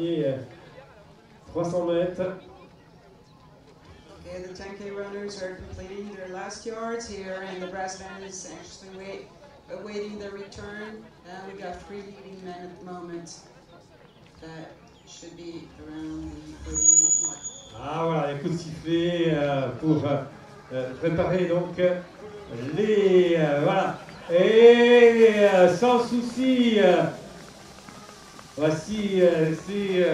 derniers 300 mètres. Okay, the 10K runners are completing their last yards here, and the brass band is anxiously awaiting their return. We got 3 leading men at the moment. That should be around the 30-minute mark. Ah voilà, les coups de sifflet pour préparer donc les... voilà. Et sans souci, voici c'est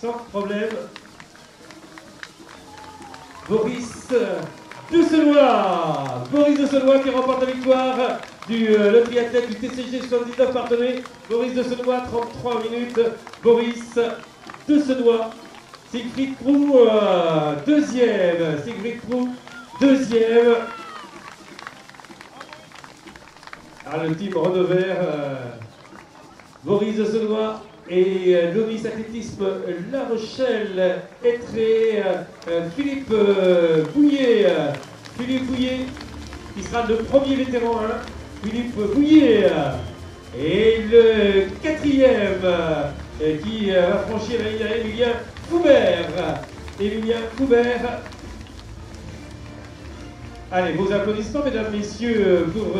sans problème. Boris de Senois. Boris de Senois qui remporte la victoire le triathlète du TCG 79 Parthenay. Boris de Senois, 33 minutes. Boris de Senois. Siegfried Prou, deuxième. Siegfried Prou, deuxième. Ah, le team Renaud-Vert, Boris de Senois et novice athlétisme La Rochelle, Étré, Philippe Bouillet. Philippe Bouillet, qui sera le premier vétéran 1. Philippe Bouillet. Et le quatrième qui va franchir la ligne, Emilien Foubert. Emilien Foubert. Allez, vos applaudissements, mesdames, messieurs, pour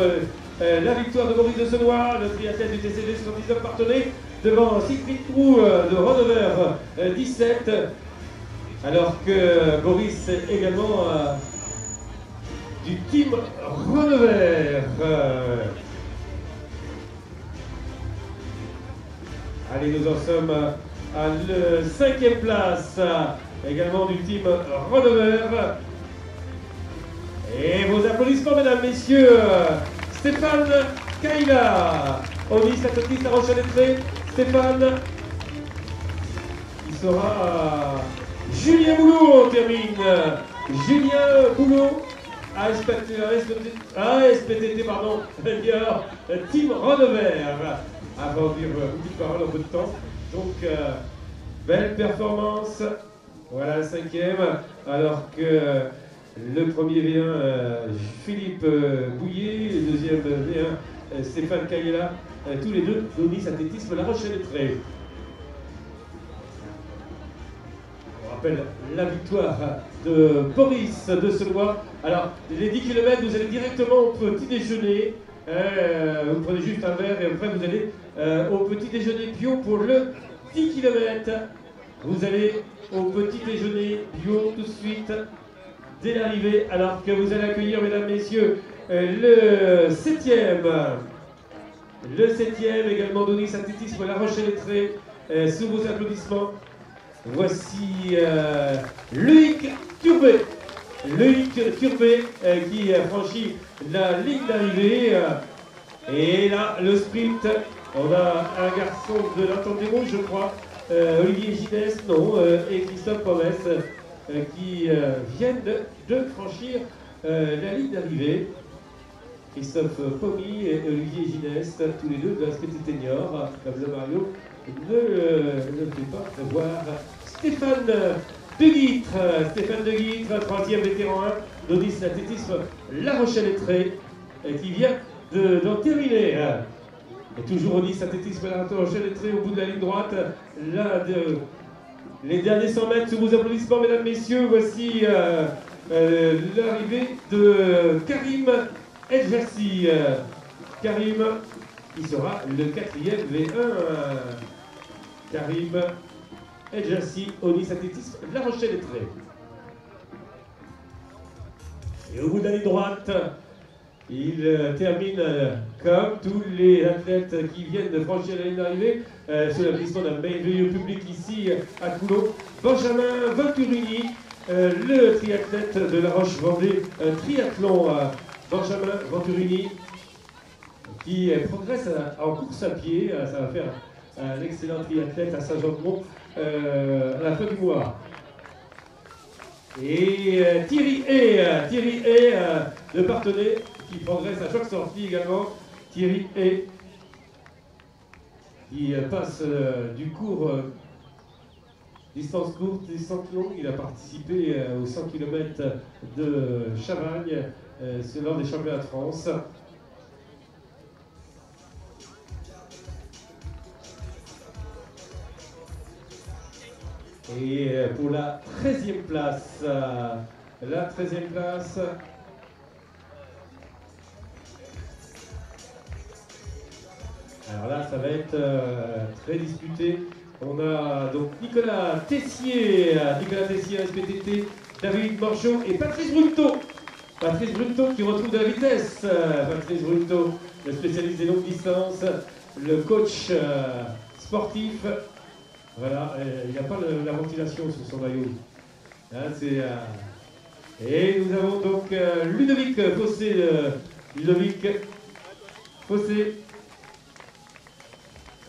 la victoire de Boris de Senois, le triathlète du TCG 79 Parthenay, devant Siegfried Prou de Renaud-Vert 17, alors que Boris également du team Renaud-Vert. Allez, nous en sommes à la 5e place, également du team Renaud-Vert. Et vos applaudissements, mesdames, messieurs, Stéphane Kaila, Onis athlétiste La Rochelle-Étré. Stéphane, il sera Julien Boulot, on termine. Julien Boulot, ASPTT, pardon, d'ailleurs, team Renaud-Vert. Avant de dire beaucoup de paroles en peu de temps. Donc, belle performance. Voilà la 5e, alors que le premier V1, Philippe Bouillet, le deuxième V1, Stéphane Kaila, tous les deux novices athlétisme La Rochelle-Étré. On rappelle la victoire de Boris de Senois. Alors, les 10 km, vous allez directement au petit déjeuner. Vous prenez juste un verre et après vous allez au petit déjeuner bio pour le 10 km. Vous allez au petit déjeuner bio tout de suite dès l'arrivée, alors que vous allez accueillir, mesdames, messieurs, le 7e. Le 7e, également Donis athlétisme La Rochelle-Étré, sous vos applaudissements. Voici Loïc Turbet. Loïc Turbet qui franchit la ligne d'arrivée. Et là, le sprint, on a un garçon de l'Intendémo, je crois, Olivier Ginès, non, et Christophe Pomès, qui viennent de franchir la ligne d'arrivée. Christophe Pommy et Olivier Ginès, tous les deux de la SPTT Niort, comme le Mario ne fait pas prévoir. Stéphane De Guitre, 3e vétéran 1, novice athlétisme La Rochelle-Étré, qui vient d'en terminer. Et toujours novice athlétisme La Rochelle-Étré, au bout de la ligne droite, là, les derniers 100 mètres, sous vos applaudissements, mesdames, messieurs, voici l'arrivée de Karim Edjassi. Karim, qui sera le 4e V1. Karim Edjassi, Onis athlétisme La Rochelle-Étré. Et au bout de la ligne droite, il termine comme tous les athlètes qui viennent de franchir la ligne d'arrivée sur la piste d'un merveilleux public ici à Coulon. Benjamin Venturini, le triathlète de La Roche-Vendée Triathlon. Benjamin Venturini qui progresse en course à pied. Ça va faire un excellent triathlète à Saint-Jean-de-Mont à la fin du mois. Et Thierry Hay de Parthenay qui progresse à chaque sortie également. Thierry Hay qui passe du court distance courte, distance longue. Il a participé aux 100 km de Chavagne lors des championnats de France. Et pour la 13e place, la 13e place, alors là ça va être très disputé. On a donc Nicolas Tessier, SPTT, David Morchot et Patrice Brunto. Patrice Brunto qui retrouve de la vitesse. Patrice Brunto, le spécialiste des longues distances, le coach sportif. Voilà, il n'y a pas la ventilation sur son maillot. Hein, et nous avons donc Ludovic Fossé. Ludovic Fossé.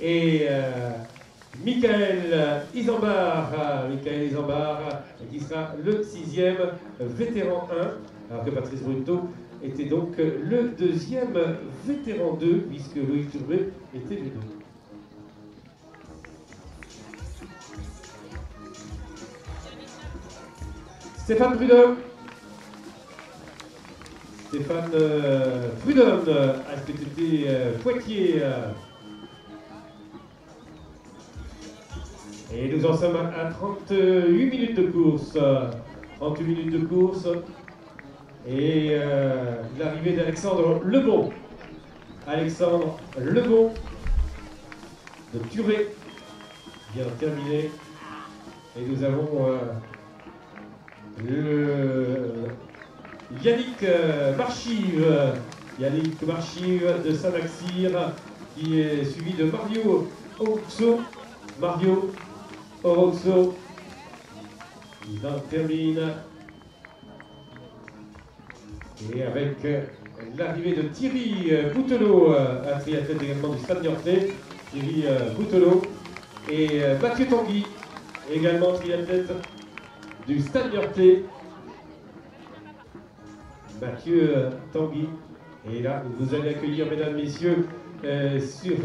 Et Michael Isambard, qui sera le 6e vétéran 1, alors que Patrice Brunto était donc le 2e vétéran 2, puisque Loïc Turbet était le 2. Stéphane Prudhomme. Stéphane Prudhomme, SPTT Poitiers. Et nous en sommes à 38 minutes de course. 38 minutes de course. Et l'arrivée d'Alexandre Lebon. Alexandre Lebon de Turé vient terminé. Et nous avons Yannick Marchive. Yannick Marchive de Saint-Maxir qui est suivi de Mario Oroxo. Mario Oroxo, il en termine. Et avec l'arrivée de Thierry Boutelot, un triathlète également du Stade Niortais, Thierry Boutelot, et Mathieu Tanguy, également triathlète du Stade Niortais. Mathieu Tanguy. Et là, vous allez accueillir, mesdames, messieurs, sur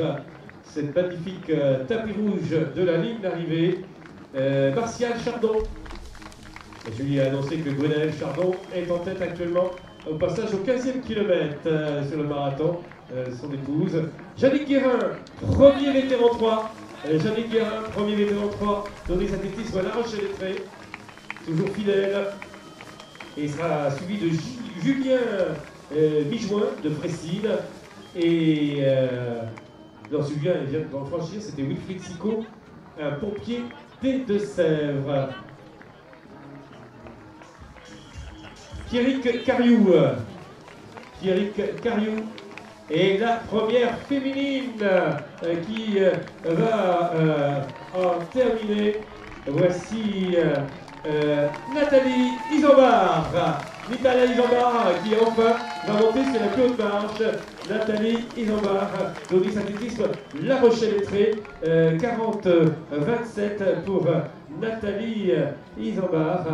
cette magnifique tapis rouge de la ligne d'arrivée, Martial Chardon. Et je lui ai annoncé que Gwenaël Chardon est en tête actuellement au passage au 15e kilomètre sur le marathon, son épouse. Yannick Guérin, premier vétéran 3. Yannick Guérin, premier vétéran 3, Doris Athlétisme à La Roche-les-Traits, toujours fidèle. Et il sera suivi de Julien Mijoin de Fressines. Et non, Julien il vient de franchir, c'était Wilfried Sicot, un pompier des Deux-Sèvres. Pierrick Cariou. Pierrick Cariou. Et la première féminine qui va en terminer. Voici Nathalie Isambard. Nathalie Isambard qui enfin va monter sur la plus haute marche. Nathalie Isambard, Doris Athlétisme La Roche-les-Traits, 40-27 pour Nathalie Isambard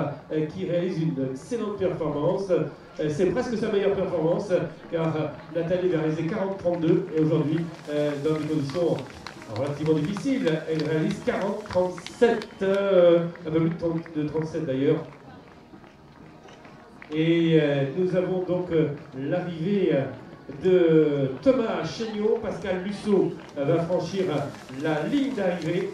qui réalise une excellente performance. C'est presque sa meilleure performance car Nathalie va réaliser 40-32 et aujourd'hui dans des conditions relativement difficiles, elle réalise 40-37, un peu plus de 37 d'ailleurs. Et nous avons donc l'arrivée de Thomas Chéniaud. Pascal Lusso va franchir la ligne d'arrivée.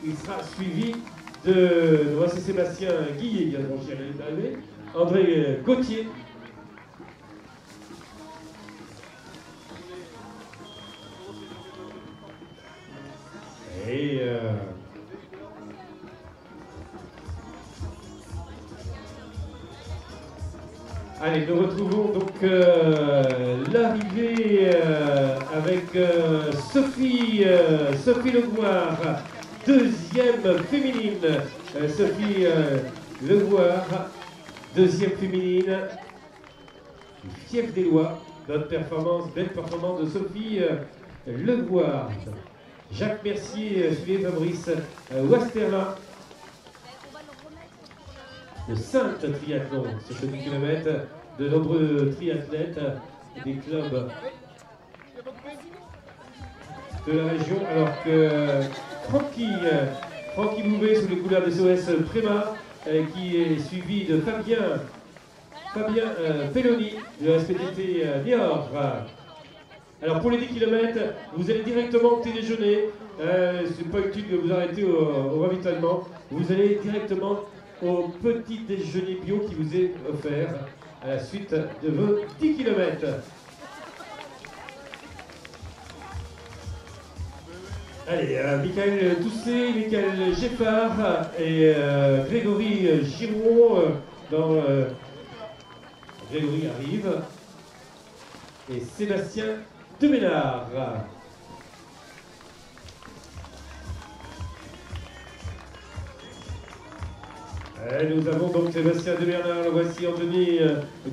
Il sera suivi de c'est Sébastien Guillet qui vient de franchir la ligne d'arrivée. André Gauthier. Et allez, nous retrouvons donc l'arrivée avec Sophie Legouard, deuxième féminine. Sophie Legouard, deuxième féminine. Fief des lois, notre performance, belle performance de Sophie Legouard. Jacques Mercier, suivi Fabrice Wasterla. Le Sainte Triathlon, c'est 10 km, de nombreux triathlètes et des clubs de la région, alors que Francky Bouvet sous les couleurs des SOS Préma, qui est suivi de Fabien Pelloni de la SPTT Niort. Alors pour les 10 km, vous allez directement au petit déjeuner. C'est pas utile de vous arrêter au ravitaillement. Vous allez directement au petit déjeuner bio qui vous est offert à la suite de vos 10 km. Allez, Michael Doucet, Michael Geffard et Grégory Giron. Grégory arrive. Et Sébastien Deménard. Nous avons donc Sébastien Deménard, le voici Anthony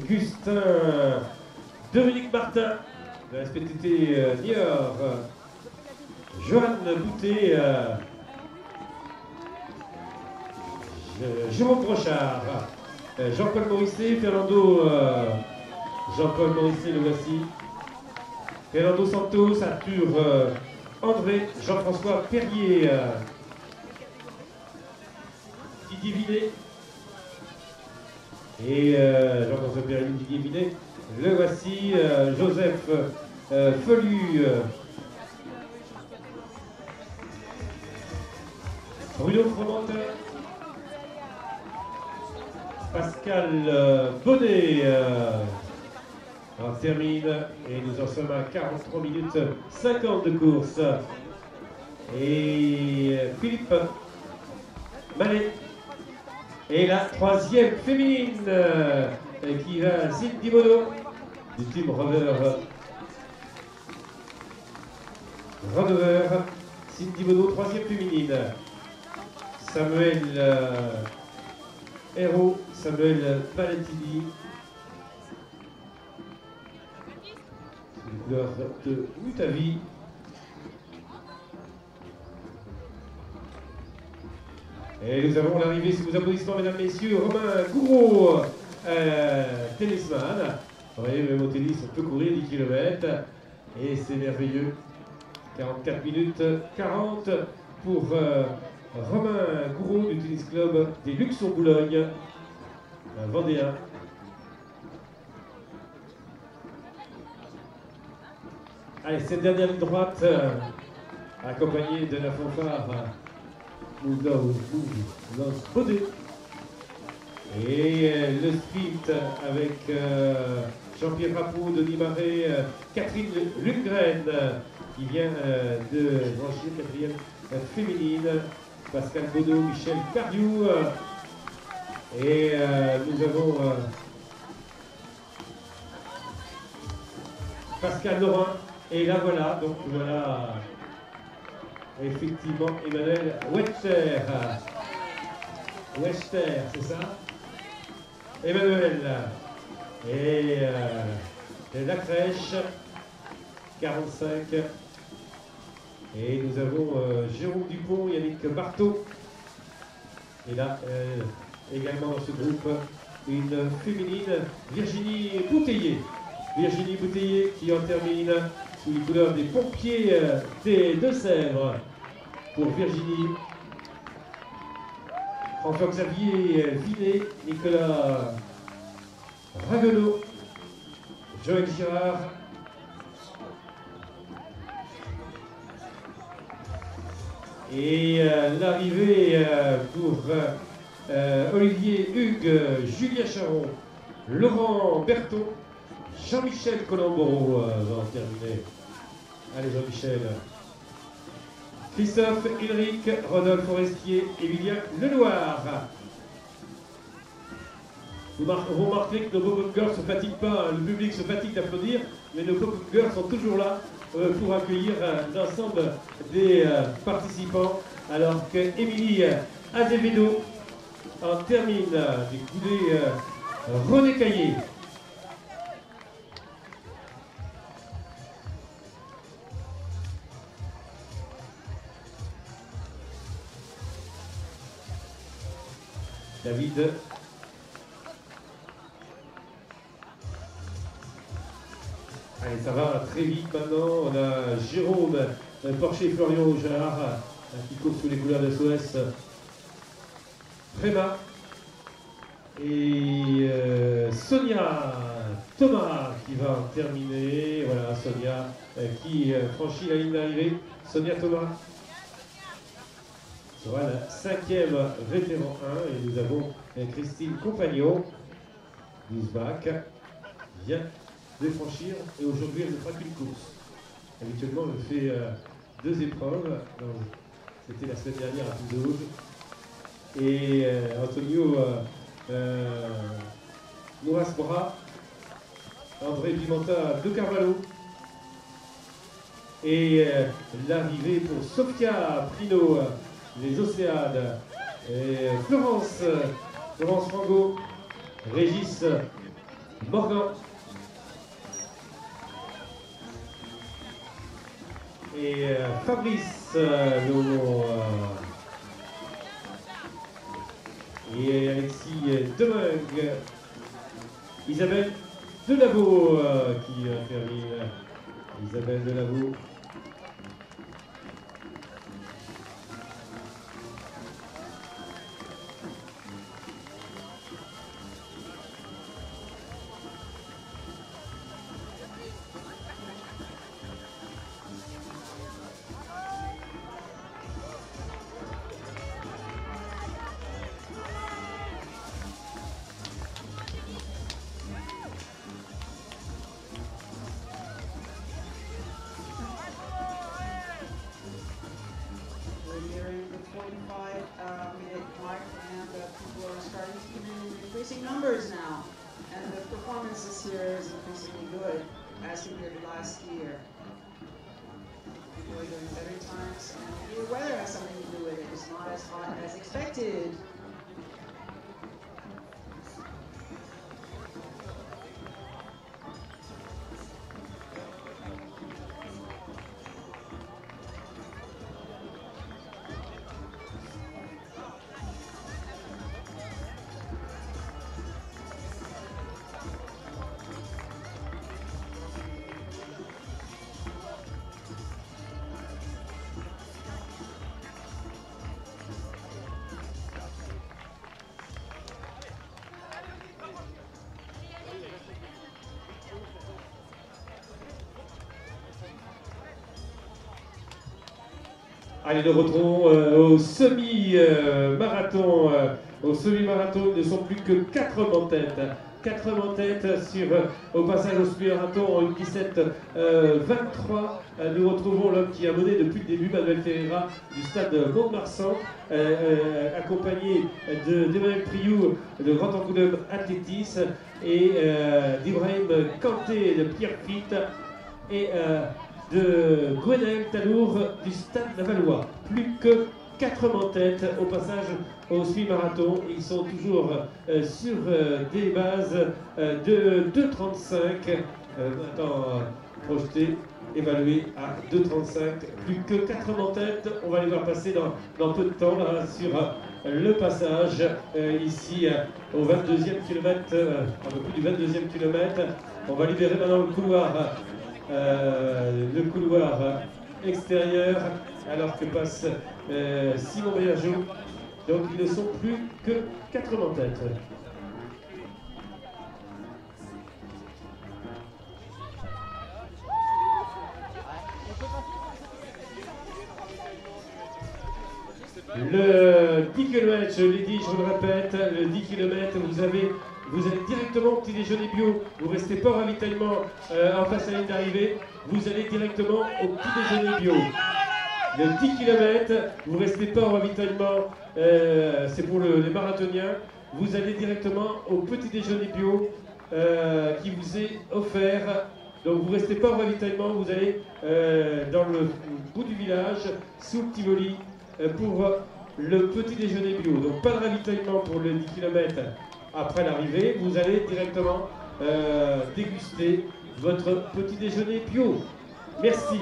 Gustin, Dominique Martin de la SPTT Niort, Johan Boutet, Jérôme Brochard, Jean-Paul Morisset, Jean-Paul Morisset, le voici. Fernando Santos, Arthur André, Jean-François Perrier, Didier Vinet. Et Jean-François Perrier, Didier Vinet. Le voici, Joseph Felu. Bruno Fromentin. Pascal Bonnet. On termine et nous en sommes à 43 minutes 50 de course. Et Philippe Mallet. Et la troisième féminine qui va Cindy Bono du team Rover. Cindy Bono, troisième féminine. Samuel Hérault, Samuel Palatini. Les couleurs de Mutavi. Et nous avons l'arrivée, sous vos applaudissements, mesdames, messieurs, Romain Gouraud, tennisman. Vous voyez, même au tennis, on peut courir 10 km. Et c'est merveilleux. 44 minutes 40 pour Romain Gouraud du tennis club des Luxembourg-Boulogne, un Vendéen. Allez, cette dernière ligne droite, accompagnée de la fanfare Los Baudet. Et le sprint avec Jean-Pierre Rappeau, Denis Marais, Catherine Lundgren qui vient de franchir quatrième féminine, Pascal Baudot, Michel Cariou. Et nous avons Pascal Laurent. Et là voilà, donc voilà effectivement Emmanuel Wechter. Wechter, c'est ça? Emmanuel. Et la crèche, 45. Et nous avons Jérôme Dupont, Yannick Barthaud. Et là, également dans ce groupe, une féminine, Virginie Bouteiller. Virginie Bouteiller qui en termine sous les couleurs des pompiers des Deux-Sèvres pour Virginie. François-Xavier Vinet, Nicolas Raguenot, Joël Girard. Et l'arrivée pour Olivier Hugues, Julien Charon, Laurent Berton, Jean-Michel Colomboro va en terminer. Allez Jean-Michel. Christophe Ulrich, Rodolphe Forestier, Emilien Lenoir. Vous remarquerez que nos Pop-Up se fatiguent pas, le public se fatigue d'applaudir, mais nos Pop-Up sont toujours là pour accueillir l'ensemble des participants, alors que Émilie Azevedo en termine du coulé René Caillé. David. Allez, ça va très vite maintenant. On a Jérôme Porcher, Florian Aujard qui court sous les couleurs de SOS. Préma et Sonia Thomas qui va terminer. Voilà, Sonia qui franchit la ligne d'arrivée. Sonia Thomas sera la 5e vétéran 1 et nous avons Christine Compagnon d'Usbach vient de franchir et aujourd'hui elle ne fera qu'une course. Habituellement elle fait 2 épreuves, c'était la semaine dernière à Toulouse et Antonio Mourasbra, André Pimenta de Carvalho et l'arrivée pour Sofia Prino, les Océades, et Florence Frango, Régis Morgan et Fabrice Lomont et Alexis Demeung, Isabelle Delavaux qui termine. Isabelle Delavaux. Numbers now, and the performance this year is increasingly good as compared to last year. People are doing better times, and maybe the weather has something to do with it. It's not as hot as expected. Allez, nous retrouvons au semi-marathon. Au semi-marathon, ils ne sont plus que 4 hommes en tête. 4 hommes en tête au passage au semi-marathon en 1:17-23. Nous retrouvons l'homme qui a mené depuis le début, Manuel Ferreira, du stade Mont-de-Marsan, accompagné d'Emmanuel Priou, de Grand Angoulême Athlétis, et d'Ibrahim Kanté de Pierre Fitte, et de Gwenaël Talour du Stade Lavallois. Plus que 4 hommes en tête au passage au semi-marathon. Ils sont toujours sur des bases de 2,35. Maintenant projeté, évalué à 2,35. Plus que 4 hommes en tête. On va les voir passer dans peu de temps là, sur le passage ici au 22e kilomètre, un peu plus du 22e kilomètre. On va libérer maintenant le couloir extérieur alors que passe Simon Bergeau. Donc ils ne sont plus que 4 hommes en tête. Le 10 km, je l'ai dit, je vous le répète, le 10 km, vous allez directement au petit déjeuner bio, vous ne restez pas au ravitaillement en face à la ligne d'arrivée, vous allez directement au petit déjeuner bio. Le 10 km, vous ne restez pas au ravitaillement, c'est pour les marathoniens, vous allez directement au petit déjeuner bio qui vous est offert. Donc vous ne restez pas au ravitaillement, vous allez dans le bout du village, sous le Tivoli, pour le petit déjeuner bio. Donc pas de ravitaillement pour le 10 km après l'arrivée, vous allez directement déguster votre petit déjeuner bio. Merci.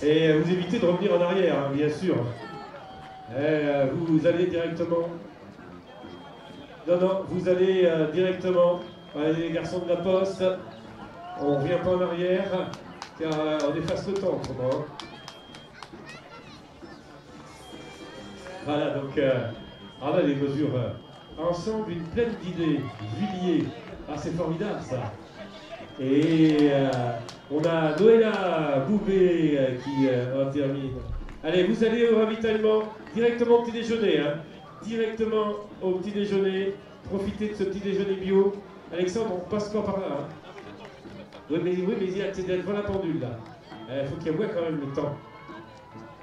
Et vous évitez de revenir en arrière, hein, bien sûr. Vous allez directement... Non, vous allez directement... Allez, les garçons de la poste, on ne revient pas en arrière, car on efface le temps autrement. Voilà, donc, là, les mesures ensemble une pleine d'idées. Juillet, ah c'est formidable ça. Et on a Noëlla Boubé qui en termine. Allez, vous allez au ravitaillement, directement au petit déjeuner. Hein. Directement au petit déjeuner. Profitez de ce petit déjeuner bio. Alexandre, on passe quoi par là hein. Oui, mais il y a devant la pendule là. Il faut qu'il voit quand même le temps.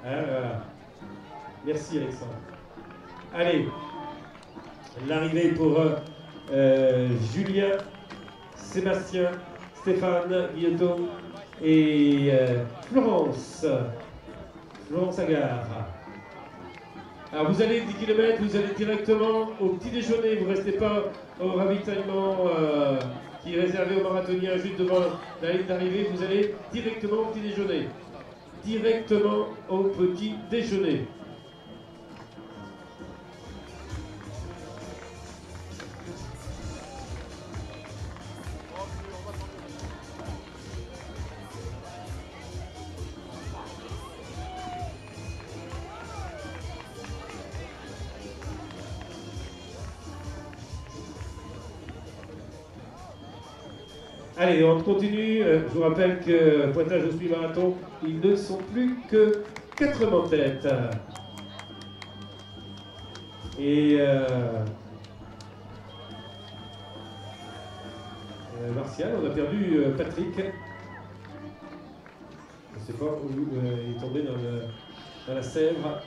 Hein, voilà. Merci Alexandre. Allez, l'arrivée pour Julien, Sébastien, Stéphane, Guillotot et Florence Agar. Alors vous allez 10 km, vous allez directement au petit déjeuner, vous ne restez pas au ravitaillement qui est réservé aux marathoniens juste devant la ligne d'arrivée, vous allez directement au petit déjeuner. Directement au petit déjeuner. Allez, on continue. Je vous rappelle que pointage au semi-marathon, ils ne sont plus que 4 hommes en tête. Et Martial, on a perdu Patrick. Je ne sais pas où il est tombé dans la Sèvre.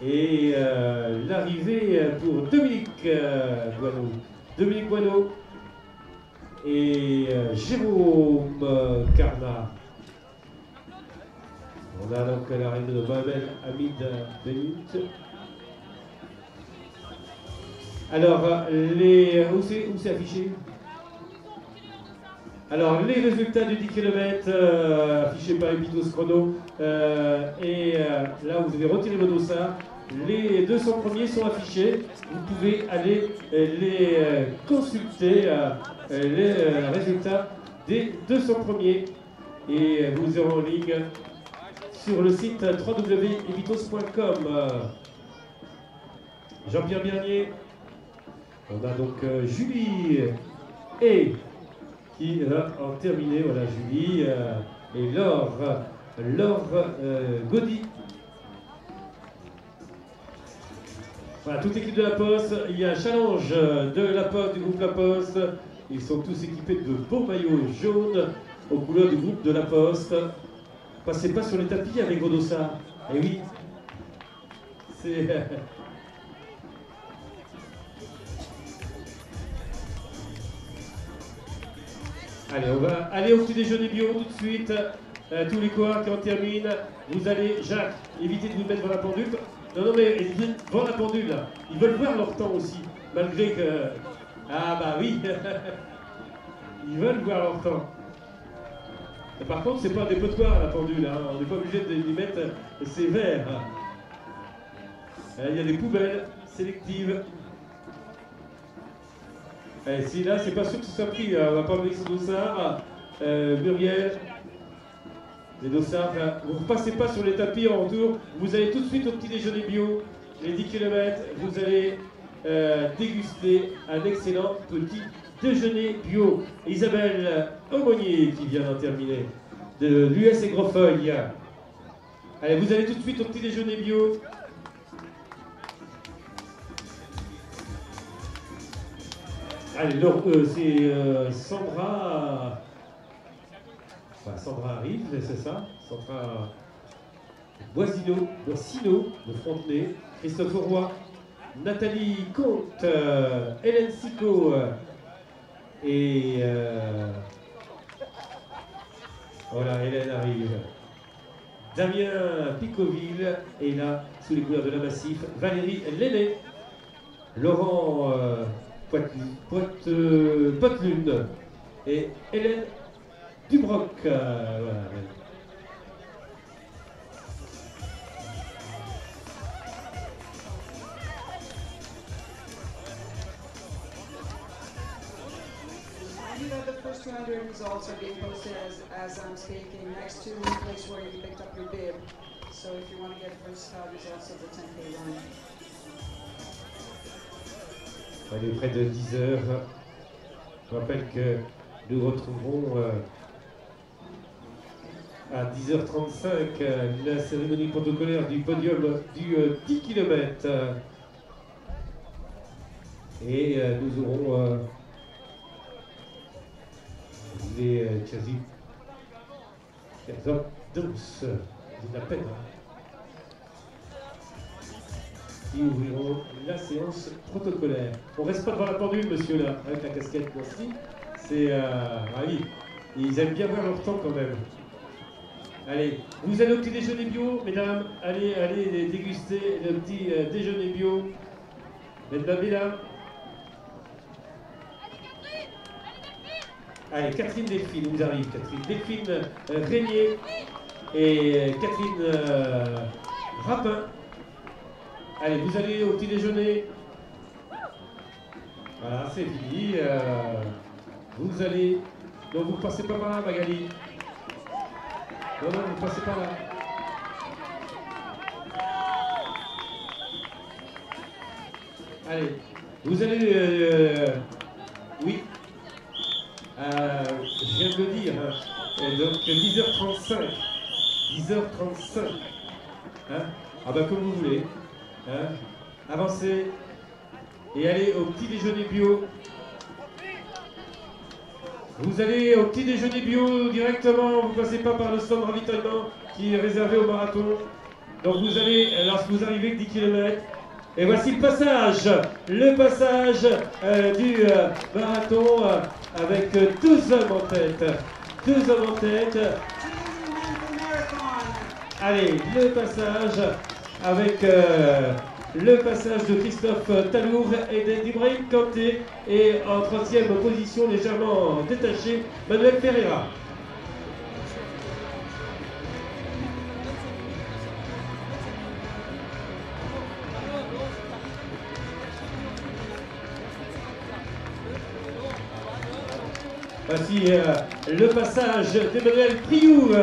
Et l'arrivée pour Dominique Guano. Dominique Guano et Jérôme Carnat. On a donc l'arrivée de Mohamed Hamid Benit. Alors, où c'est affiché? Alors, les résultats du 10 km affichés par Epitos Chrono. Là, vous avez retiré vos dossards. Les 200 premiers sont affichés. Vous pouvez aller les consulter, les résultats des 200 premiers. Et vous aurez en ligne sur le site www.epitos.com. Jean-Pierre Bernier. On a donc Julie qui va en terminer. Voilà, Julie et Laure Gaudy. Voilà, toute l'équipe de la Poste. Il y a un challenge de la Poste, du groupe La Poste. Ils sont tous équipés de beaux maillots jaunes aux couleurs du groupe de La Poste. Passez pas sur les tapis avec vos dossards. Eh oui, c'est... Allez, on va aller au petit déjeuner bio tout de suite. Tous les coureurs qui en terminent, vous allez, Jacques, évitez de vous mettre devant la pendule. Non, mais devant la pendule, là. Ils veulent voir leur temps aussi, malgré que... Ah bah oui. Ils veulent voir leur temps. Et par contre, c'est pas des potoirs la pendule, hein. On n'est pas obligé de lui mettre ses verres. Il y a des poubelles sélectives. Et si là, c'est pas sûr que ce soit pris, on va pas avec ce dossard. Muriel, les dossards, vous ne passez pas sur les tapis en retour, vous allez tout de suite au petit déjeuner bio, les 10 km, vous allez déguster un excellent petit déjeuner bio. Isabelle Aumonier qui vient d'en terminer, de l'US Aigrefeuille. Allez, vous allez tout de suite au petit déjeuner bio. Allez, c'est Sandra. Enfin, Sandra arrive, c'est ça. Sandra Boisino de Frontenay, Christophe Roy, Nathalie Comte, Hélène Sicot et voilà, Hélène arrive. Damien Picoville est là, sous les couleurs de la Massif. Valérie Lenné, Laurent Potelune et Hélène Dubroc. Voilà. The first 200 results are being posted as I'm speaking next to the place where you picked up your bib. So if you want to get first results of the 10K run. Elle est près de 10 heures. Je rappelle que nous retrouverons à 10h35 la cérémonie protocolaire du podium du 10 km. Et nous aurons les quasi hommes douces, c'est la peine, qui ouvriront la séance protocolaire. On reste pas devant la pendule, monsieur, là, avec la casquette aussi. C'est... ah oui, ils aiment bien voir leur temps quand même. Allez, vous allez au petit déjeuner bio, mesdames. Allez déguster le petit déjeuner bio. Mesdames. Allez, Catherine Delphine, vous arrive, Catherine. Delphine Régnier et Catherine Rapin. Allez, vous allez au petit déjeuner. Voilà, c'est fini. Vous allez... Non, vous passez pas par là, Magali. Non, vous passez par là. Allez, vous allez... oui. Je viens de le dire. Donc, 10h35. 10h35. Hein? Ah bah comme vous voulez. Hein? Avancez. Et allez au petit déjeuner bio. Vous allez au petit déjeuner bio directement, vous ne passez pas par le stand de ravitaillement qui est réservé au marathon. Donc vous allez, lorsque vous arrivez 10 km, et voici le passage du marathon avec 2 hommes en tête. 2 hommes en tête. Allez, le passage avec... le passage de Christophe Talour et d'Ibrahim Kanté et en 3e position légèrement détaché, Manuel Ferreira. Voici le passage d'Emmanuel Priou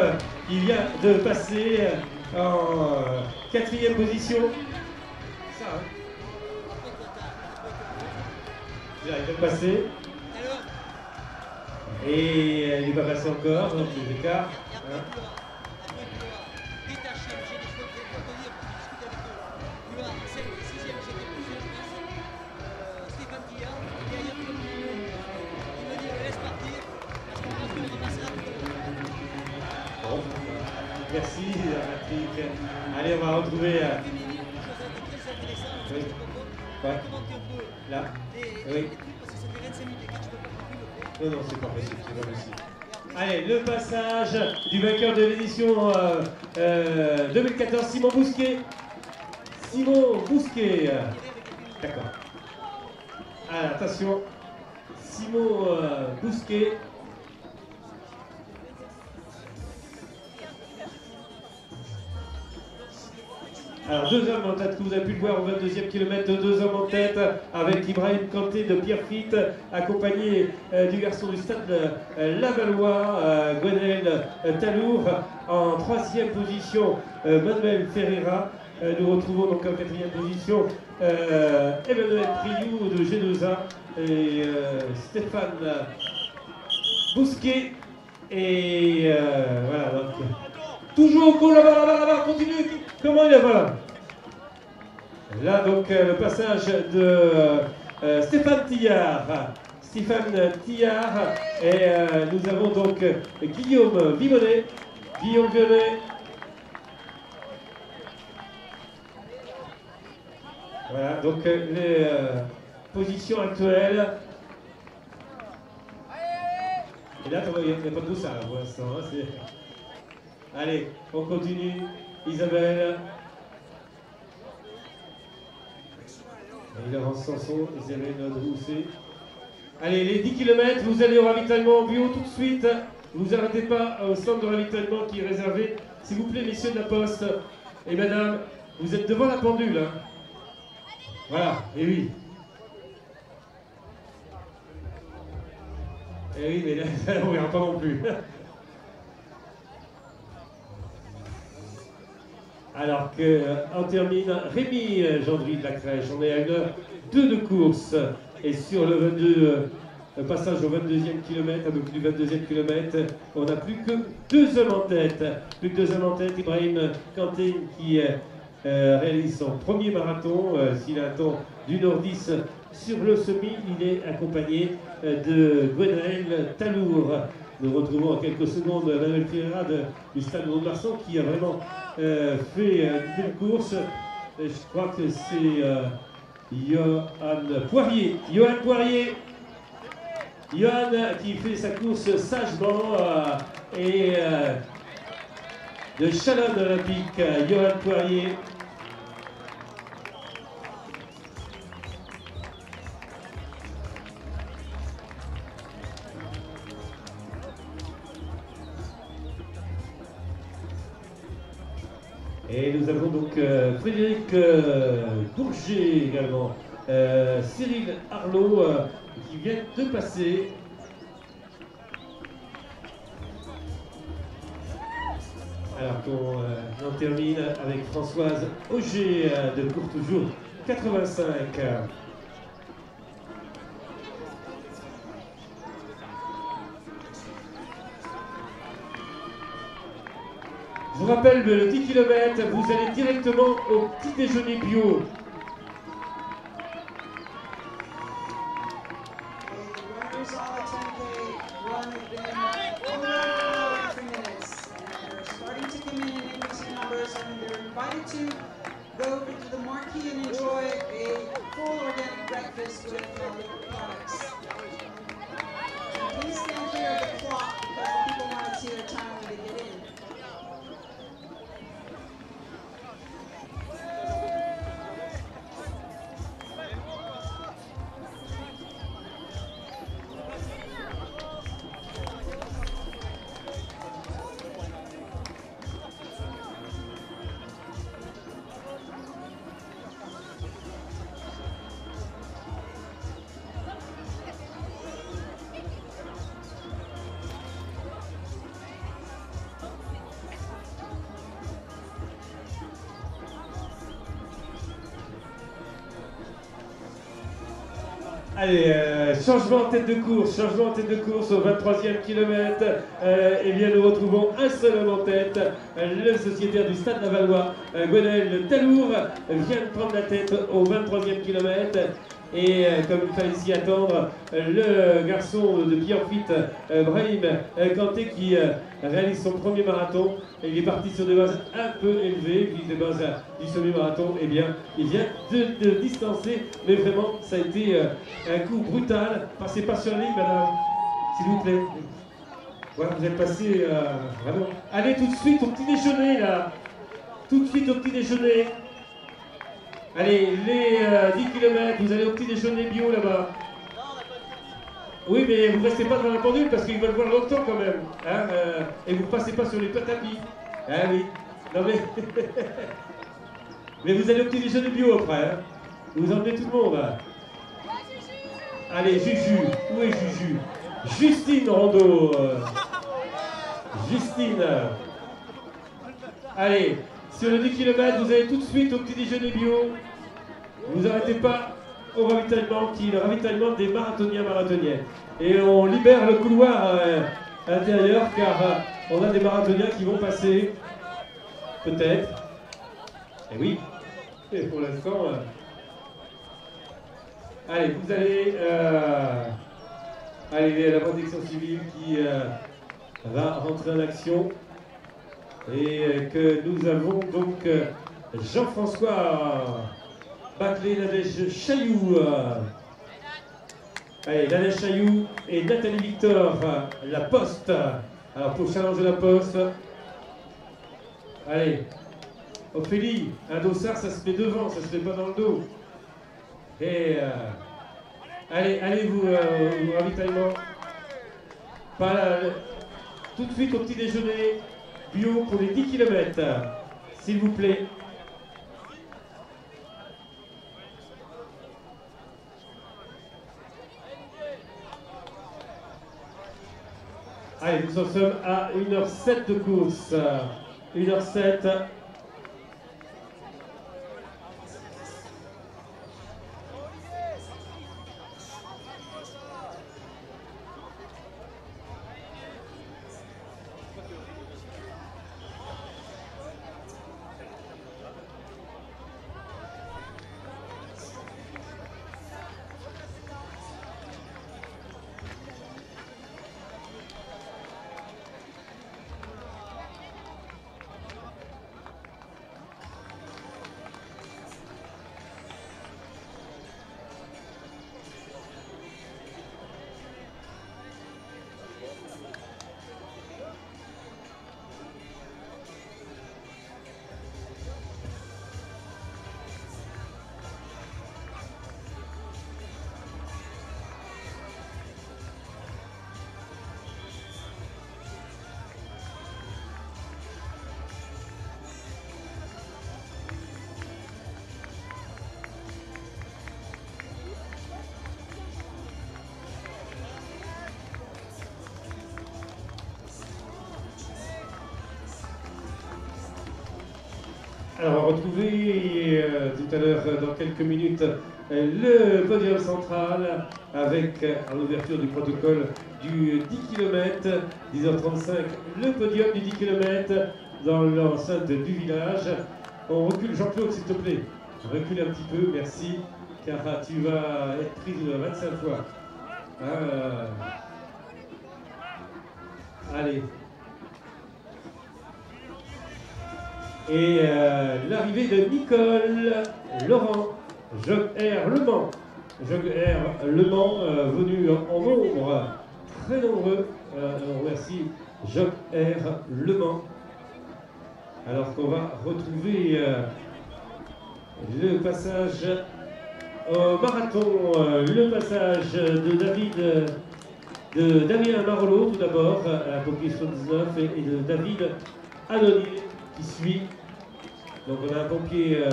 qui vient de passer en 4e position. Il va passer. Et il va passer encore, donc les écarts. Bon. Merci, Patrick. Allez, on va retrouver... Oui. Ouais. Là. Oui. Non, c'est pas possible, c'est pas possible. Allez, le passage du vainqueur de l'édition 2014, Simon Bousquet. Simon Bousquet. D'accord. Alors, attention. Simon Bousquet. Alors 2 hommes en tête, que vous avez pu le voir au 22e kilomètre, 2 hommes en tête avec Ibrahim Kanté de Pierrefitte, accompagné du garçon du stade Lavallois, Gwenaël Talour. En 3e position, Manuel Ferreira. Nous retrouvons donc en 4e position Emmanuel Priou de G2A et Stéphane Bousquet. Et voilà, donc toujours cool là-bas, continue. Comment il est voilà. Là donc le passage de Stéphane Tillard. Stéphane Tillard et nous avons donc Guillaume Vimonet. Guillaume Vimonet. Voilà donc les positions actuelles. Et là il n'y a pas de tout ça là, pour l'instant. Hein, allez, on continue. Isabelle. Et Laurence Sanson, Isabelle Nodroussé. Allez, les 10 km, vous allez au ravitaillement bio tout de suite. Vous arrêtez pas au centre de ravitaillement qui est réservé. S'il vous plaît, messieurs de la Poste et madame, vous êtes devant la pendule. Hein. Voilà, et oui. Et oui, mais là, on ne verra pas non plus. Alors qu'on termine Rémi Gendry de la crèche, on est à 1h02 de course. Et sur le 22, passage au 22e kilomètre, un peu plus du 22e kilomètre, on n'a plus que 2 hommes en tête. Plus que 2 hommes en tête, Ibrahim Kanté qui réalise son premier marathon. S'il a un temps d'1h10 sur le semi, il est accompagné de Gwenaël Talour. Nous retrouvons en quelques secondes Manuel Ferreira du Stade de Marsan qui a vraiment fait une belle course. Je crois que c'est Johan Poirier. Johan Poirier. Johan qui fait sa course sagement et de Chalonne Olympique. Johan Poirier. Et nous avons donc Frédéric Bourget également, Cyril Arlot qui viennent de passer. Alors qu'on en termine avec Françoise Auger de Courtoujour 85. Je vous rappelle, le 10 km, vous allez directement au petit déjeuner bio. Allez, changement en tête de course au 23e kilomètre. Et bien nous retrouvons un seul homme en tête, le sociétaire du Stade Lavallois, Gwenaël Talour, vient de prendre la tête au 23e kilomètre. Et comme il fallait s'y attendre, le garçon de Bienfit, Brahim Kanté, qui réalise son premier marathon. Il est parti sur des bases un peu élevées, puis des bases du semi-marathon. Eh bien, il vient de distancer, mais vraiment, ça a été un coup brutal. Passez pas sur la ligne, madame, s'il vous plaît. Voilà, vous êtes passé vraiment. Allez tout de suite au petit déjeuner, là. Tout de suite au petit déjeuner. Allez, les 10 km, vous allez au petit déjeuner bio là-bas. Oui, mais vous ne restez pas dans la pendule parce qu'ils veulent voir longtemps quand même. Hein, et vous ne passez pas sur les tapis. Ah oui. Non mais. Mais vous allez au petit déjeuner bio après. Hein. Vous emmenez tout le monde. Hein. Allez, Juju. Où est Juju? Justine Rondeau. Justine. Allez. Sur le 10 km, vous allez tout de suite au petit déjeuner bio. Vous n'arrêtez pas au ravitaillement, qui est le ravitaillement des marathoniens. Et on libère le couloir intérieur car on a des marathoniens qui vont passer. Peut-être. Et oui. Et pour l'instant. Allez, vous allez. Allez, la protection civile qui va rentrer en action. Et que nous avons donc Jean-François Baclé, Nadège Chailloux. Allez, Nadège Chailloux et Nathalie Victor, la Poste. Alors pour challenger la Poste. Allez, Ophélie, un dossard ça se met devant, ça se met pas dans le dos. Et allez vous au ravitaillement. Tout de suite au petit déjeuner. Bio pour les 10 km, s'il vous plaît. Allez, nous en sommes à 1h07 de course. 1h07. Alors, on va retrouver tout à l'heure, dans quelques minutes, le podium central avec, à l'ouverture du protocole du 10 km, 10h35, le podium du 10 km dans l'enceinte du village. On recule, Jean-Claude, s'il te plaît. Recule un petit peu, merci, car tu vas être pris 25 fois. Allez. Et l'arrivée de Nicole Laurent, Jog Air Le Mans. Jog Air Le Mans, venu en nombre, très nombreux. On remercie Jog Air Le Mans. Alors qu'on va retrouver le passage au marathon, le passage de Damien Marolo tout d'abord, à la position 19, et de David Anony qui suit. Donc on a un pompier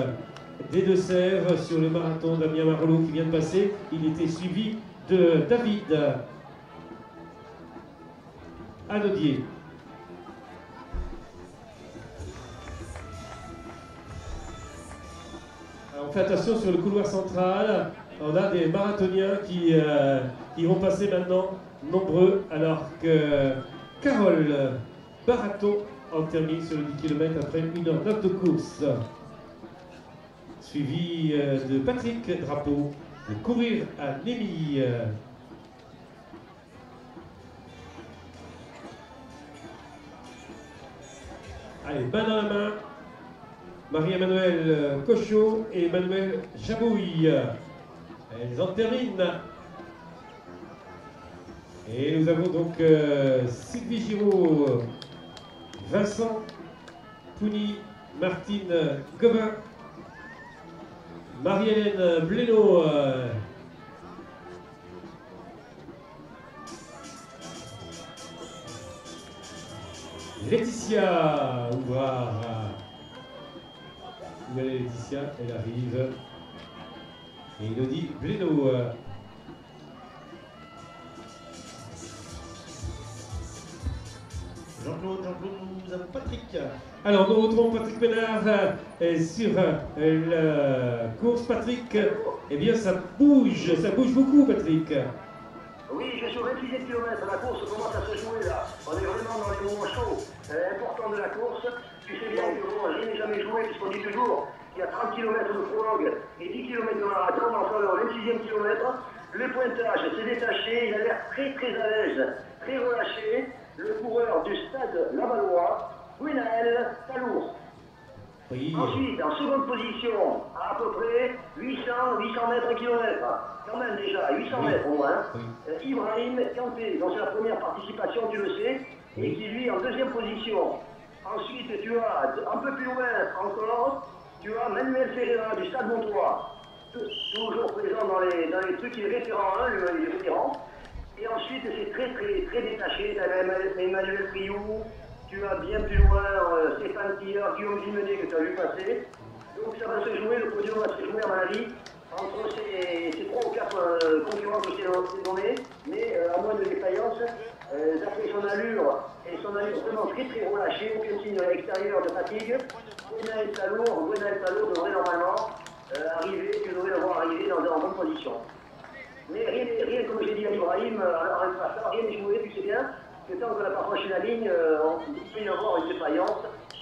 des Deux-Sèvres sur le marathon, Damien Marolo qui vient de passer. Il était suivi de David Anodier. On fait attention sur le couloir central. On a des marathoniens qui vont passer maintenant, nombreux, alors que Carole Baraton en termine sur le 10 km après 1h09 de course. Suivi de Patrick Drapeau, de courir à Némy. Allez, main dans la main. Marie-Emmanuelle Cochot et Emmanuel Jabouille. Elles en terminent. Et nous avons donc Sylvie Giraud, Vincent Pouni, Martine Gobin, Marie-Hélène Blénaud, Laetitia Ouvrard. Où est Laetitia? Elle arrive. Et Elodie Blénaud. Jean-Claude, nous avons Patrick. Alors, nous retrouvons Patrick Ménard sur la course. Patrick, eh bien, ça bouge beaucoup, Patrick. Oui, je suis sur 26 km, la course commence à se jouer là. On est vraiment dans les moments chauds importants de la course. Tu sais bien que bon, je n'ai jamais joué, puisqu'on dit toujours qu'il y a 30 km de prologue et 10 km de marathon. Enfin, le 26e kilomètre, le pointage s'est détaché, il a l'air très à l'aise, très relâché. Le coureur du stade Lavallois, Gwenaël Talour. Oui. Ensuite, en seconde position, à peu près 800 mètres kilomètre. Quand même déjà, 800 mètres au moins. Oui. Ibrahim Kanté, dont c'est la première participation, tu le sais, et qui lui en deuxième position. Ensuite, tu as un peu plus loin encore, tu as Manuel Ferreira du Stade Montois, toujours présent dans les trucs, il est référent 1, il est vétéran. Et ensuite, c'est très détaché. Tu as Emmanuel Priou, tu as bien plus loin Stéphane Tillard, Guillaume Jimenet que tu as vu passer. Donc ça va se jouer, le podium va se jouer à mon avis, entre ces 3 ou 4 concurrents que je t'ai nommés, mais à moins de défaillance, d'après son allure, et son allure vraiment très relâchée, aucun signe extérieur de fatigue, Gwenaël Talour devrait normalement arriver, tu devrais le voir arriver dans bonne position. Mais rien, comme j'ai dit à Ibrahim, rien n'est joué, tu sais bien, que tant qu'on n'a pas franchi la ligne, on peut y avoir une défaillance.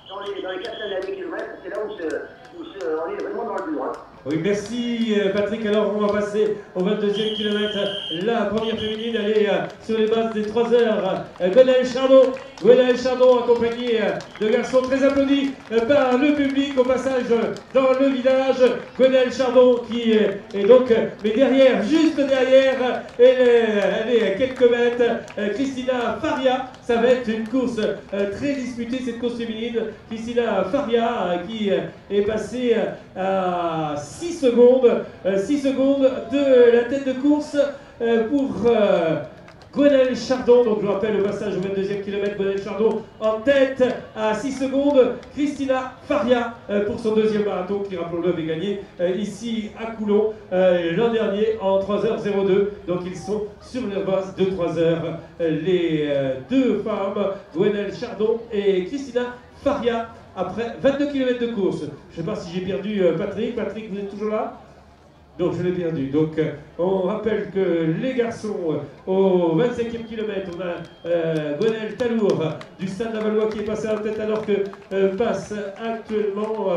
Dans les 4 derniers kilomètres, c'est là où on est vraiment dans le dur. Hein. Oui, merci Patrick. Alors on va passer au 22e kilomètre. La première féminine, elle est sur les bases des 3 heures. Gwenaël Chardon accompagnée de garçons très applaudis par le public au passage dans le village. Gwenaël Chardon qui est donc, mais derrière, juste derrière, elle est à quelques mètres. Christina Faria, ça va être une course très disputée, cette course féminine. Christina Faria qui est passée à 6 secondes de la tête de course pour Gwenaël Chardon. Donc je rappelle au passage au 22e kilomètre, Gwenaël Chardon en tête à 6 secondes. Christina Faria pour son deuxième marathon qui, rappelons-le, avait gagné ici à Coulon l'an dernier en 3h02. Donc ils sont sur leur base de 3 heures. Les deux femmes, Gwenaël Chardon et Christina Faria, après 22 km de course. Je ne sais pas si j'ai perdu Patrick. Patrick, vous êtes toujours là? Donc je l'ai perdu. Donc on rappelle que les garçons, au 25e kilomètre, on a Gwenaël Talour du Stade Lavallois qui est passé en tête alors que passe actuellement...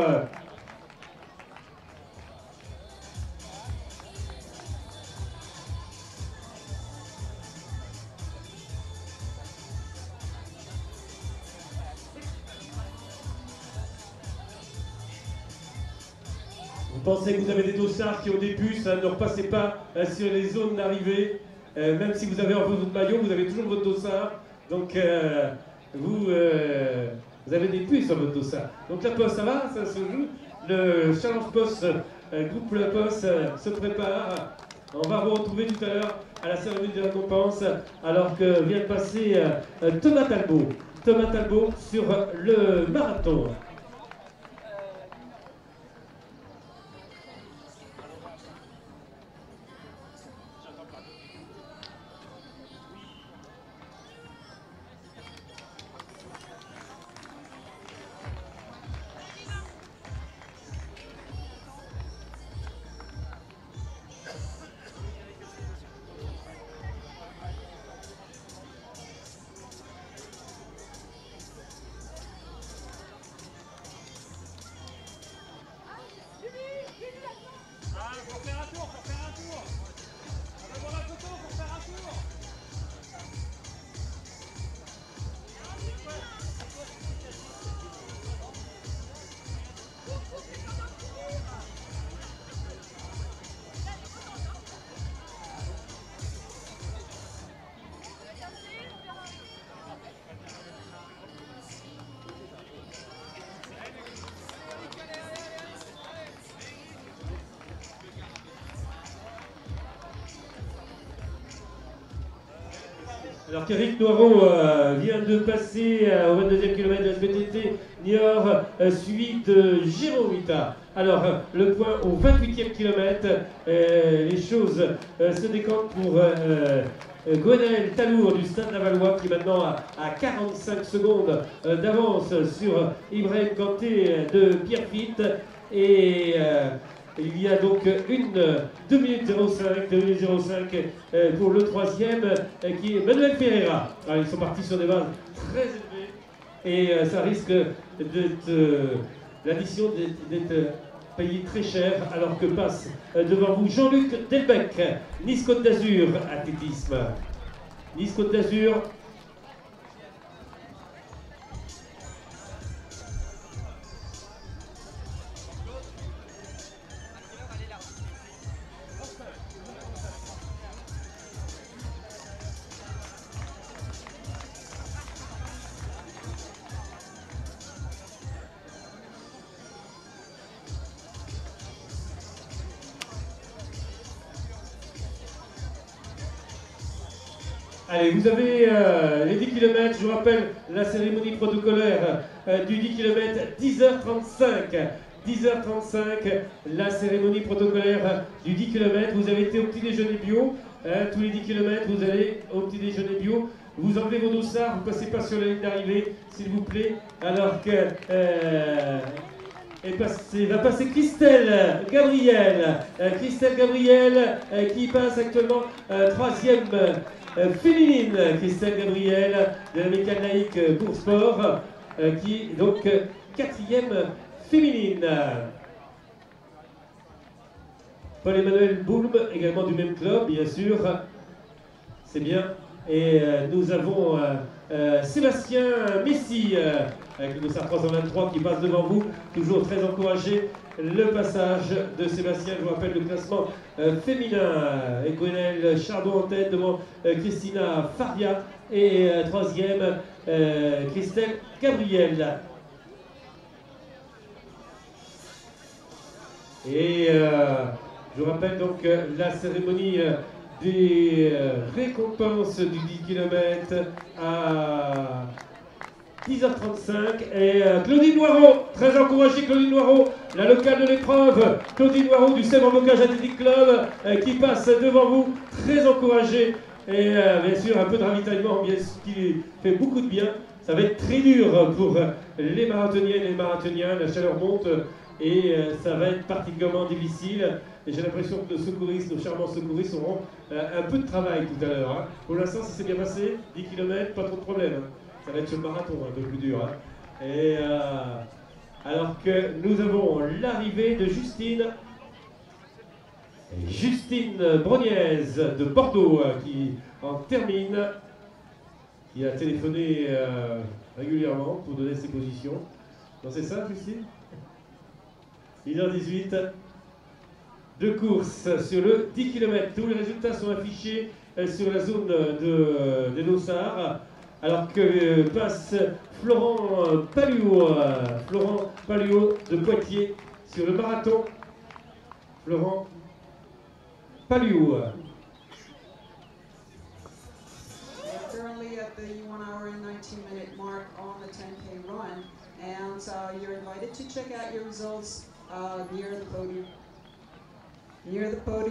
Vous pensez que vous avez des dossards qui ont des puces, ne repassez pas sur les zones d'arrivée. Même si vous avez un peu votre maillot, vous avez toujours votre dossard. Donc vous avez des puces sur votre dossard. Donc la poste, ça va, ça se joue. Le Challenge Post, groupe La Poste se prépare. On va vous retrouver tout à l'heure à la cérémonie de récompense alors que vient de passer Thomas Talbot. Thomas Talbot sur le marathon. Alors qu'Éric Noireau vient de passer au 22e kilomètre de la SBTT Niort, suivi de Jérôme Huita. Alors, le point au 28e kilomètre, les choses se décantent pour Gwenaël Talour du Stade Lavallois qui est maintenant à 45 secondes d'avance sur Ibrahim Kanté de Pierrefitte. Et il y a donc 2 minutes 05, 2 minutes 05 pour le troisième qui est Manuel Ferreira. Alors, ils sont partis sur des bases très élevées et ça risque d'être l'addition d'être payé très cher alors que passe devant vous Jean-Luc Delbecq, Nice Côte d'Azur, athlétisme. Nice Côte d'Azur. Allez, vous avez les 10 km, je vous rappelle la cérémonie protocolaire du 10 km, 10h35. 10h35, la cérémonie protocolaire du 10 km. Vous avez été au petit déjeuner bio, tous les 10 km, vous allez au petit déjeuner bio. Vous enlevez vos dossards, vous ne passez pas sur la ligne d'arrivée, s'il vous plaît, alors que... va passer Christelle Gabriel. Christelle Gabriel qui passe actuellement troisième féminine. Christelle Gabriel de la Mécane Laïque Bourg-Sport qui est donc quatrième féminine. Paul-Emmanuel Boulm, également du même club, bien sûr. C'est bien. Et nous avons Sébastien Messi avec le dossard 323 qui passe devant vous, toujours très encouragé. Le passage de Sébastien, je vous rappelle le classement féminin. Et Gwenaël Chardon en tête devant Christina Faria. Et troisième, Christelle Gabriel. Et je vous rappelle donc la cérémonie des récompenses du 10 km à 10h35 et Claudine Noireau, très encouragée Claudine Noireau, la locale de l'épreuve, Claudine Noireau du Sèvres Bocage Athletic Club qui passe devant vous, très encouragée et bien sûr un peu de ravitaillement qui fait beaucoup de bien Ça va être très dur pour les marathoniennes et les marathoniens. La chaleur monte et ça va être particulièrement difficile. Et j'ai l'impression que nos secouristes, nos charmants secouristes auront un peu de travail tout à l'heure. Hein. Pour l'instant, ça s'est bien passé. 10 km, pas trop de problème. Hein. Ça va être sur le marathon, un peu plus dur. Hein. Et alors que nous avons l'arrivée de Justine Brogniez de Bordeaux qui en termine, qui a téléphoné régulièrement pour donner ses positions. Non, c'est ça, Justine? 1h18 de course sur le 10 km. Tous les résultats sont affichés sur la zone de Dossard. Alors que passe Florent Palluot de Poitiers sur le marathon. Florent Palluot. Currently at the 1 hour and 19-minute mark on the 10K run, and you're invited to check out your results near the podium. Near where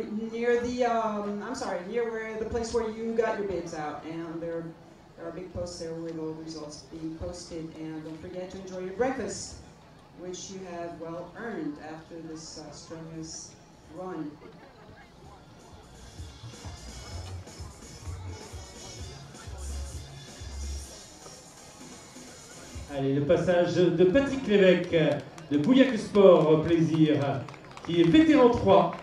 the place where you got your bibs out, and there are big posts there with all the results being posted. And don't forget to enjoy your breakfast, which you have well earned after this strenuous run. Allez, le passage de Patrick Lévesque de Bouillac Sport Plaisir, qui est vétéran 3.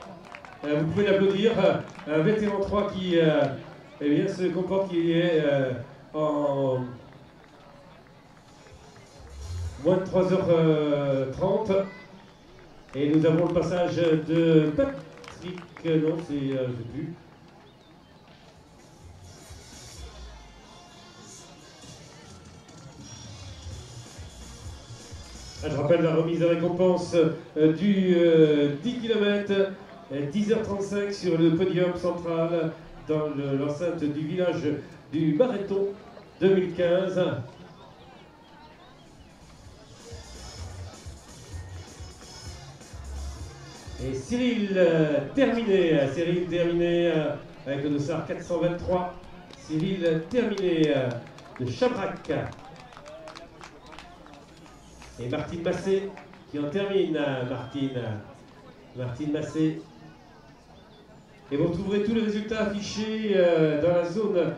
Vous pouvez l'applaudir, un vétéran 3 qui eh bien, se comporte, qui est en moins de 3h30. Et nous avons le passage de Patrick, non, c'est, je ne sais plus. Je rappelle la remise de récompense du 10 km, 10h35 sur le podium central dans l'enceinte du village du Marathon 2015. Et Cyril terminé avec le dossard 423. Cyril terminé de Chabrac. Et Martine Massé qui en termine, Martine Massé. Et vous retrouverez tous les résultats affichés dans la zone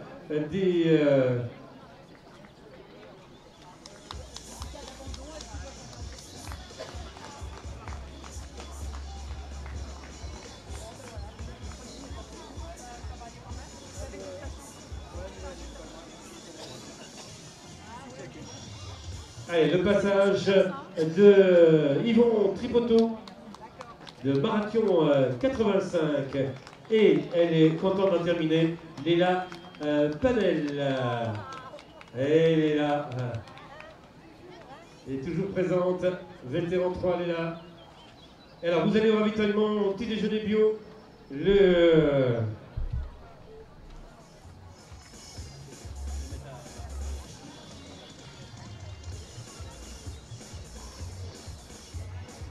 des... Allez, le passage de Yvon Tripoteau de Marathon 85. Et elle est contente d'en terminer. Léla Panel. Et Léla est toujours présente. Vétéran 3, Léla. Alors, vous allez au ravitaillement au petit déjeuner bio.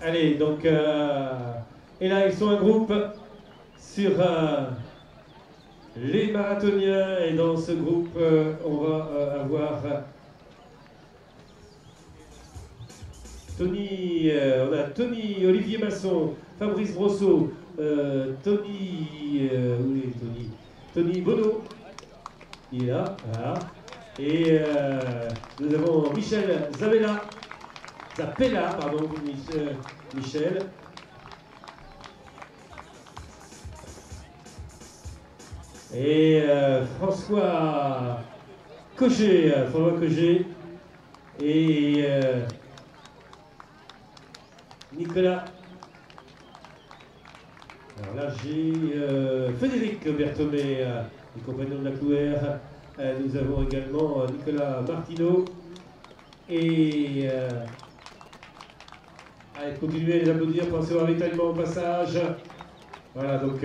Allez, donc, et là, ils sont un groupe sur les marathoniens. Et dans ce groupe, on va avoir Tony, on a Tony, Olivier Masson, Fabrice Brosseau, Tony, où est Tony? Tony Bonneau, il est là, voilà. Et nous avons Michel Zapella, pardon, Michel. Et François Cogé, et Nicolas. Alors là, j'ai Frédéric Berthomé, le compagnon de la Clouère. Nous avons également Nicolas Martineau. Et allez, continuez à les applaudir, pensez au ravitaillement au passage. Voilà, donc,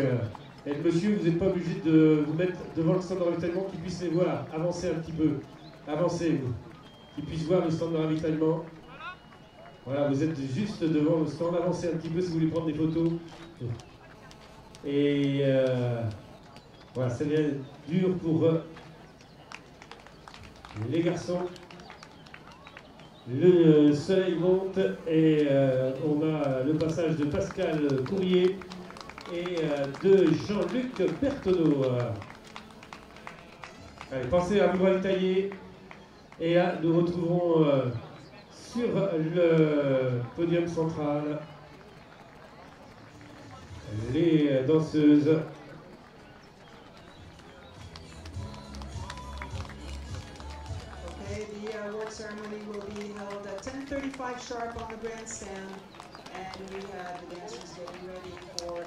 et monsieur, vous n'êtes pas obligé de vous mettre devant le stand de ravitaillement, qu'ils puissent les voir. Avancez un petit peu. Avancez, vous. Qu'ils puissent voir le stand de ravitaillement. Voilà, vous êtes juste devant le stand. Avancez un petit peu si vous voulez prendre des photos. Et voilà, ça devient dur pour les garçons. Le soleil monte et on a le passage de Pascal Courrier et de Jean-Luc Berthoneau. Allez, pensez à vous tailler et nous retrouverons sur le podium central les danseuses. Okay, the award ceremony will be held at 10:35 sharp on the grandstand, and we have the dancers getting ready for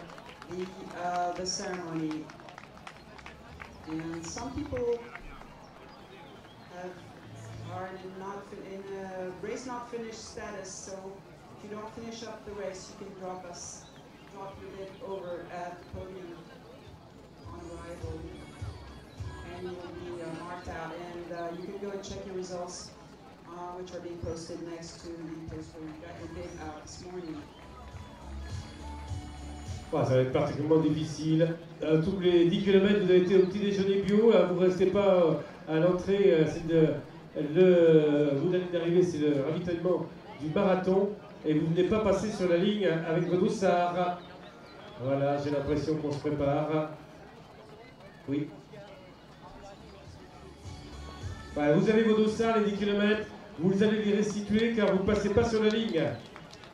the ceremony. And some people are in a race not finished status, so if you don't finish up the race, you can drop your bib over at the podium on arrival, and you will be marked out. And you can go and check your results, which are being posted next to the place where you got your bib out this morning. Ça va être particulièrement difficile. Tous les 10 km, vous avez été au petit déjeuner bio. Vous ne restez pas à l'entrée. Vous allez d'arriver, c'est le ravitaillement du marathon. Et vous ne venez pas passer sur la ligne avec vos dossards. Voilà, j'ai l'impression qu'on se prépare. Oui. Vous avez vos dossards, les 10 km. Vous allez les restituer car vous ne passez pas sur la ligne.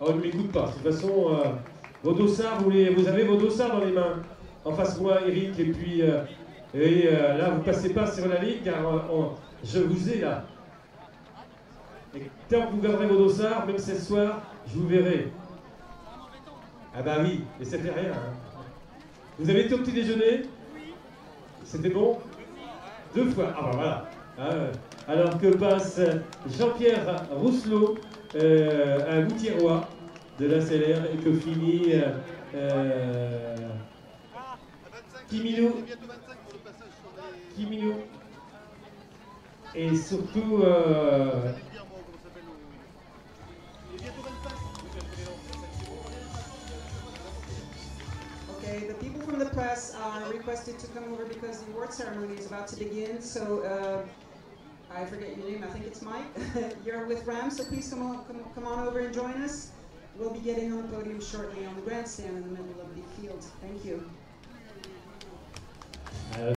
Oh, ne m'écoute pas. De toute façon... vos dossards, vous avez vos dossards dans les mains. En face de moi, Eric, et puis là, vous ne passez pas sur la ligne car je vous ai là. Et tant que vous garderez vos dossards, même ce soir, je vous verrai. Ah bah oui, mais ça fait rien. Hein. Vous avez été au petit déjeuner? C'était bon? 2 fois. Ah bah voilà. Alors que passe Jean-Pierre Rousselot, un Gouttiérois de la CLR, et que finit Kimilou. Et surtout Okay, the people from the press are requested to come over because the award ceremony is about to begin. So I forget your name. I think it's Mike. You're with RAM, so please come on over and join us. We'll be getting on the podium shortly on the grandstand in the middle of the field. Thank you.